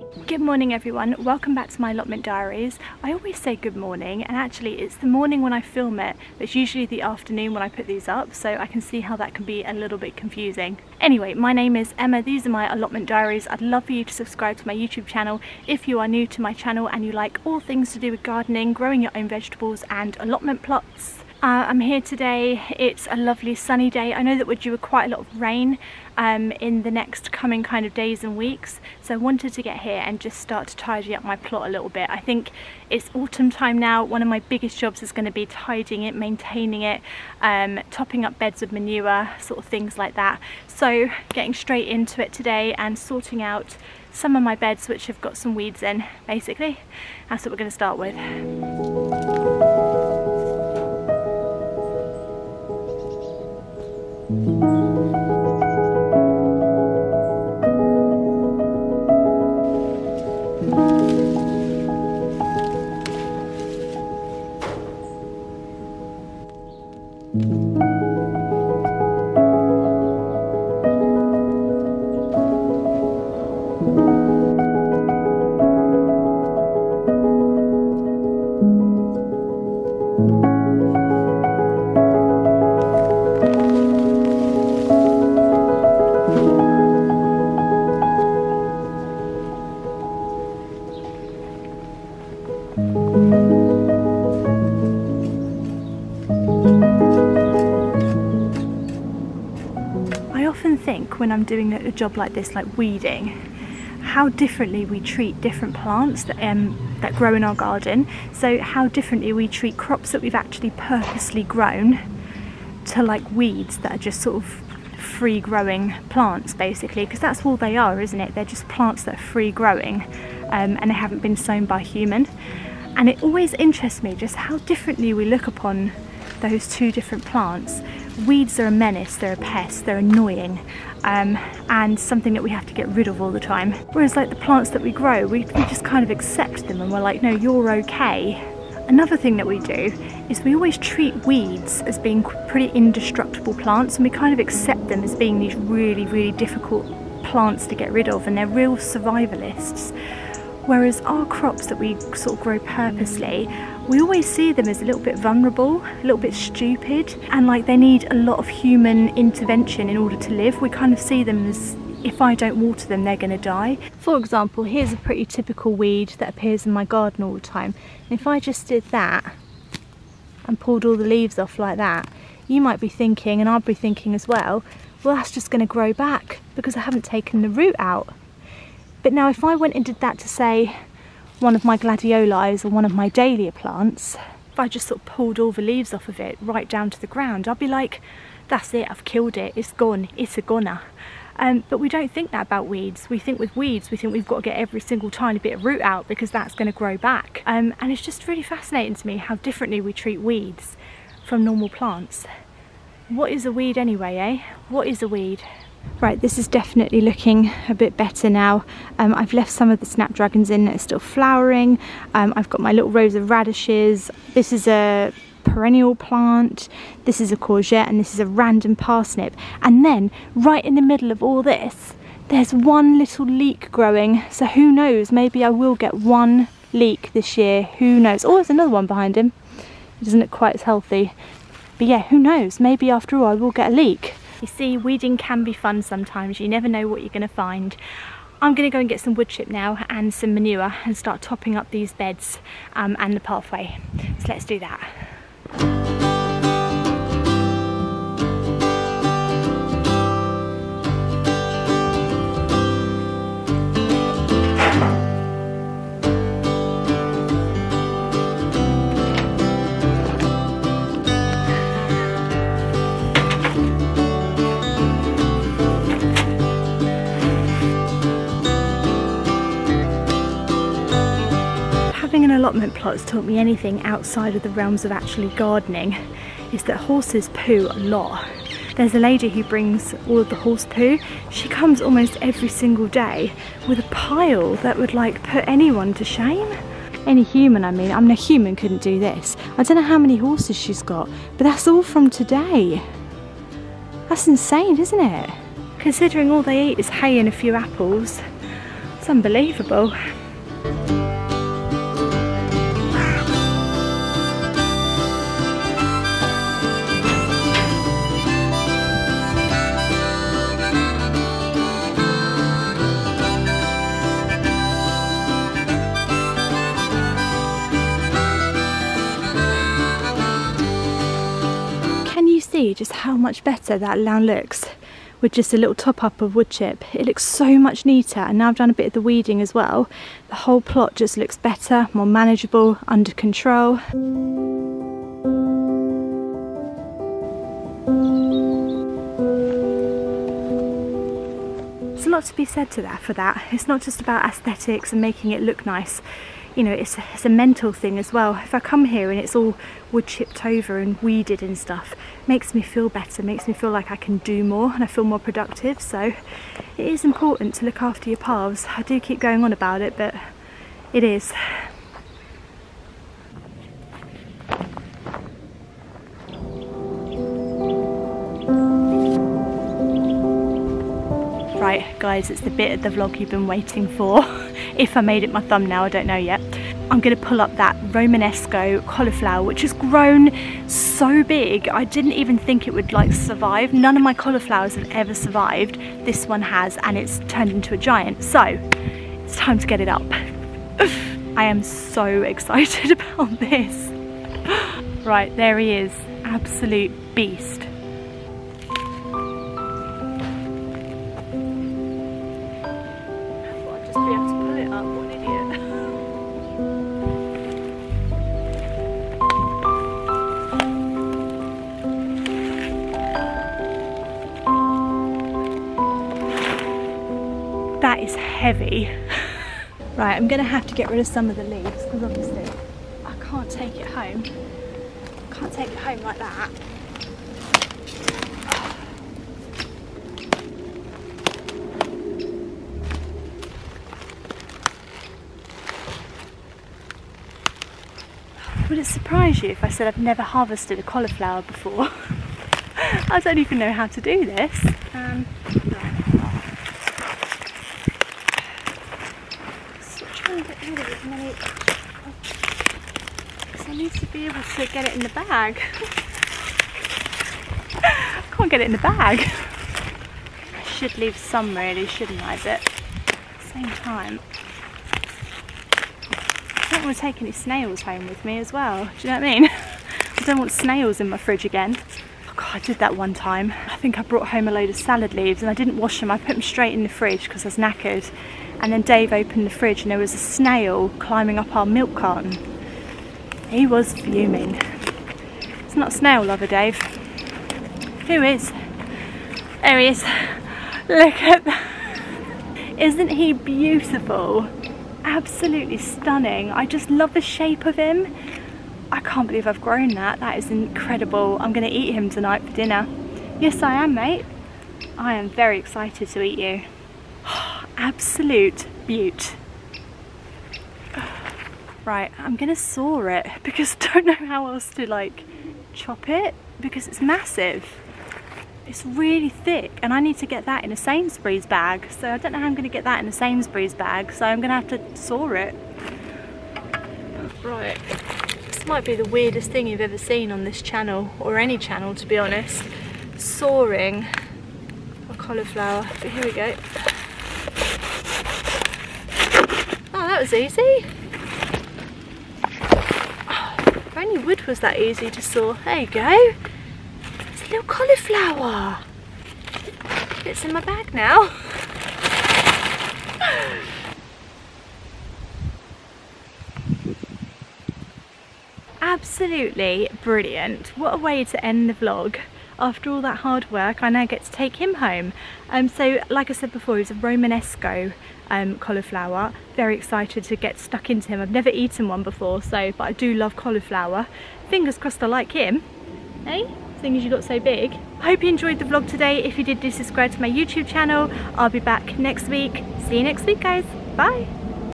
Good morning everyone, welcome back to my Allotment Diaries. I always say good morning and actually it's the morning when I film it, but it's usually the afternoon when I put these up, so I can see how that can be a little bit confusing. Anyway, my name is Emma, these are my Allotment Diaries. I'd love for you to subscribe to my YouTube channel if you are new to my channel and you like all things to do with gardening, growing your own vegetables and allotment plots. I'm here today, it's a lovely sunny day. I know that we're due quite a lot of rain in the next coming kind of days and weeks, so I wanted to get here and just start to tidy up my plot a little bit. I think it's autumn time now. One of my biggest jobs is going to be tidying it, maintaining it, topping up beds with manure, sort of things like that. So getting straight into it today and sorting out some of my beds which have got some weeds in, basically. That's what we're going to start with. When I'm doing a job like this, like weeding, how differently we treat different plants that grow in our garden. So how differently we treat crops that we've actually purposely grown to like weeds that are just sort of free growing plants, basically, because that's all they are, isn't it? They're just plants that are free growing and they haven't been sown by a human. And it always interests me just how differently we look upon those two different plants. Weeds are a menace, they're a pest, they're annoying, and something that we have to get rid of all the time. Whereas like the plants that we grow, we just kind of accept them and we're like, no, you're okay. Another thing that we do is we always treat weeds as being pretty indestructible plants, and we kind of accept them as being these really, really difficult plants to get rid of, and they're real survivalists. Whereas our crops that we sort of grow purposely, we always see them as a little bit vulnerable, a little bit stupid, and like they need a lot of human intervention in order to live. We kind of see them as, if I don't water them, they're going to die. For example, here's a pretty typical weed that appears in my garden all the time. And if I just did that and pulled all the leaves off like that, you might be thinking, and I'd be thinking as well, well, that's just going to grow back because I haven't taken the root out. But now if I went and did that to, say, one of my gladiolis or one of my dahlia plants, if I just sort of pulled all the leaves off of it right down to the ground, I'd be like, that's it, I've killed it, it's gone, it's a goner. But we don't think that about weeds. We think with weeds, we think we've got to get every single tiny bit of root out because that's going to grow back. And it's just really fascinating to me how differently we treat weeds from normal plants. What is a weed anyway, eh? What is a weed? Right, this is definitely looking a bit better now. I've left some of the snapdragons in that are still flowering. I've got my little rows of radishes. This is a perennial plant, this is a courgette, and this is a random parsnip. And then right in the middle of all this, there's one little leek growing. So who knows, maybe I will get one leek this year, who knows. Oh, there's another one behind him. It doesn't look quite as healthy. But yeah, who knows, maybe after all I will get a leek. You see, weeding can be fun sometimes, you never know what you're going to find. I'm going to go and get some wood chip now and some manure and start topping up these beds and the pathway. So let's do that. Having an allotment plot has taught me anything outside of the realms of actually gardening is that horses poo a lot. There's a lady who brings all of the horse poo. She comes almost every single day with a pile that would like put anyone to shame. Any human, I mean a human couldn't do this. I don't know how many horses she's got, but that's all from today. That's insane, isn't it? Considering all they eat is hay and a few apples. It's unbelievable. See just how much better that lawn looks with just a little top up of wood chip. It looks so much neater, and now I've done a bit of the weeding as well. The whole plot just looks better, more manageable, under control. There's a lot to be said for that. It's not just about aesthetics and making it look nice. You know, it's a mental thing as well. If I come here and it's all wood chipped over and weeded and stuff, it makes me feel better, makes me feel like I can do more and I feel more productive. So it is important to look after your paths. I do keep going on about it, but it is. Right guys, it's the bit of the vlog you've been waiting for. If I made it my thumbnail, I don't know yet. I'm going to pull up that Romanesco cauliflower, which has grown so big. I didn't even think it would like survive. None of my cauliflowers have ever survived. This one has, and it's turned into a giant. So it's time to get it up. I am so excited about this. Right, there he is. Absolute beast. That is heavy. Right, I'm gonna have to get rid of some of the leaves because obviously I can't take it home. Can't take it home like that. Would it surprise you if I said I've never harvested a cauliflower before? I don't even know how to do this. I need to be able to get it in the bag. I can't get it in the bag. I should leave some really, shouldn't I? But at the same time, I don't want to take any snails home with me as well. Do you know what I mean? I don't want snails in my fridge again. Oh God, I did that one time. I think I brought home a load of salad leaves and I didn't wash them. I put them straight in the fridge because I was knackered. And then Dave opened the fridge and there was a snail climbing up our milk carton. He was fuming. It's not a snail lover, Dave. Who is? There he is. Look at that. Isn't he beautiful? Absolutely stunning. I just love the shape of him. I can't believe I've grown that. That is incredible. I'm going to eat him tonight for dinner. Yes, I am, mate. I am very excited to eat you. Absolute beaut. Right, I'm gonna saw it because I don't know how else to like chop it because it's massive. It's really thick and I need to get that in a Sainsbury's bag. So I don't know how I'm gonna get that in a Sainsbury's bag, so I'm gonna have to saw it. Right, this might be the weirdest thing you've ever seen on this channel, or any channel to be honest. Sawing a cauliflower, but here we go. Oh, that was easy. Oh, if only wood was that easy to saw. There you go. It's a little cauliflower. It's in my bag now. Absolutely brilliant. What a way to end the vlog. After all that hard work, I now get to take him home. So like I said before, he's a Romanesco cauliflower. Very excited to get stuck into him. I've never eaten one before, but I do love cauliflower. Fingers crossed I like him. Hey, seeing as you got so big. I hope you enjoyed the vlog today. If you did, do subscribe to my YouTube channel. I'll be back next week. See you next week, guys. Bye.